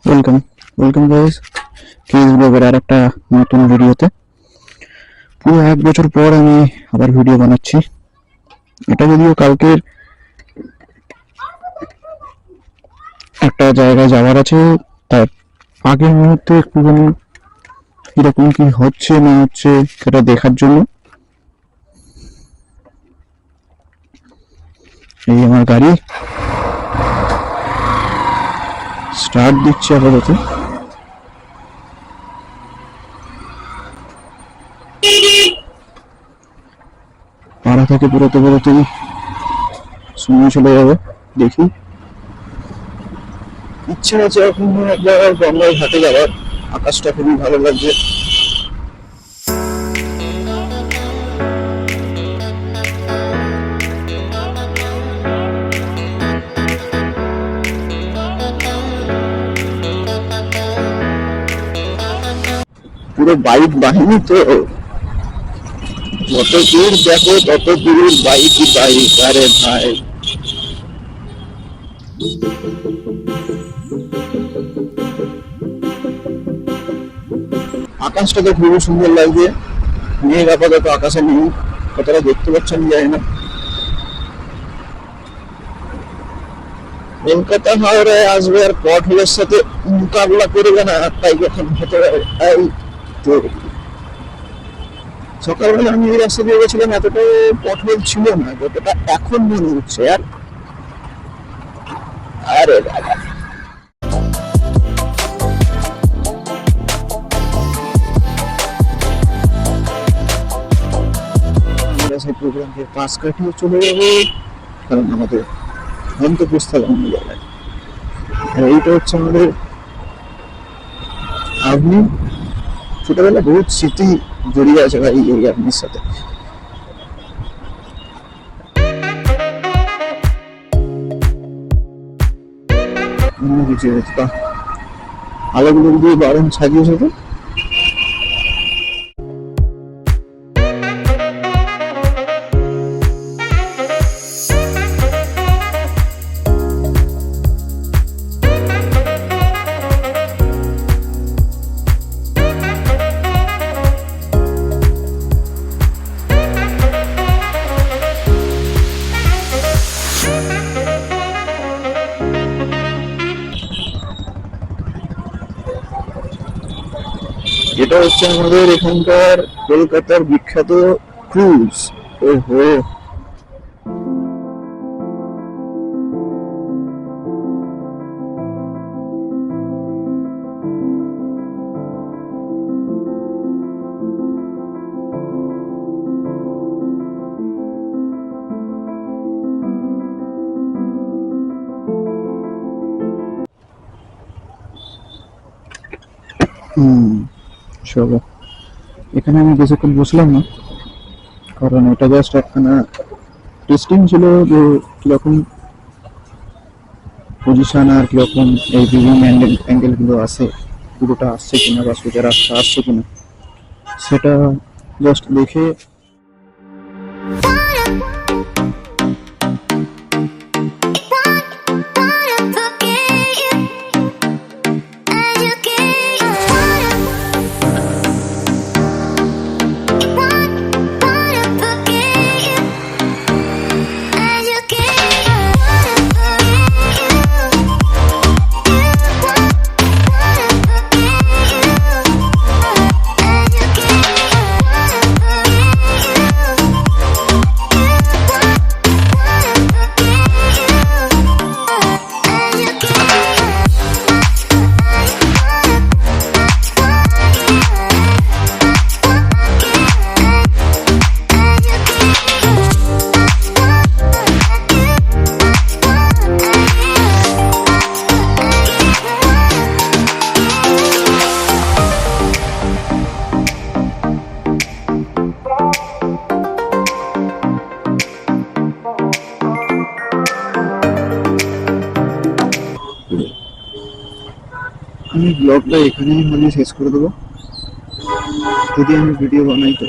Welcome welcome guys, case ব্লগের আর একটা নতুন ভিডিওতে। পুরো 1 বছর পর আমি আবার ভিডিও বানাচ্ছি। এটা যদিও কালকের একটা জায়গায় যাওয়ার আছে, তার আগের মুহূর্তে একটুখানি কিরকম কি হচ্ছে না হচ্ছে সেটা দেখার জন্য। এই আমার গাড়ি স্টার্ট দিচ্ছে আপাতত। পাড়া থেকে বেরোতেই সময় চলে যাবে। দেখি, ইচ্ছে আছে এখন এক জায়গায় গঙ্গার ঘাটে যাওয়ার। আকাশটা খুবই ভালো লাগছে। পুরো বাইক বাহিনী তো, যত দূর দেখো তত দূর বাইকই বাইক। আরে ভাই, আকাশটা তো খুবই সুন্দর লাগছে। মেঘ আপাতত আকাশে নেই, কতটা দেখতে পাচ্ছেন জানি না। কলকাতা হাওড়ায় আসবে আর পট হোলের সাথে মোকাবিলা করবে না, তাই যখন ভেতরে তো সকালবেলা আমি এই রাস্তা দিয়ে গেছিলাম, এতটা পট হোল ছিল না যতটা এখন মনে হচ্ছে। আর আরে দাদা, আমরা সেই প্রোগ্রামকে পাস কাটিয়ে চলে যাবো, কারণ আমাদের গন্তব্যস্থল অন্য জায়গায়। আর এইটা হচ্ছে আমাদের আপনি। ছোটবেলা বহুত স্মৃতি জড়িয়ে আছে ভাই এই আপনির সাথে। অন্য কিছু আলোগুলো দিয়ে বারণ সাজিয়েছে তো। এটা হচ্ছে আমাদের এখানকার কলকাতার বিখ্যাত ক্রুজ। ওহো, চলো। এখানে আমি বেশিক্ষণ বসলাম না, কারণ এটা জাস্ট একখানা টেস্টিং ছিল যে কিরকম পজিশন আর কিরকম এই বিভিন্ন অ্যাঙ্গেল গুলো আসে, পুরোটা আসছে কিনা বা সোজা রাস্তা আসছে কিনা সেটা জাস্ট দেখে। আমি ব্লগটা এখানেই শেষ করে দেবো, যদি আমি ভিডিও বানাই তো।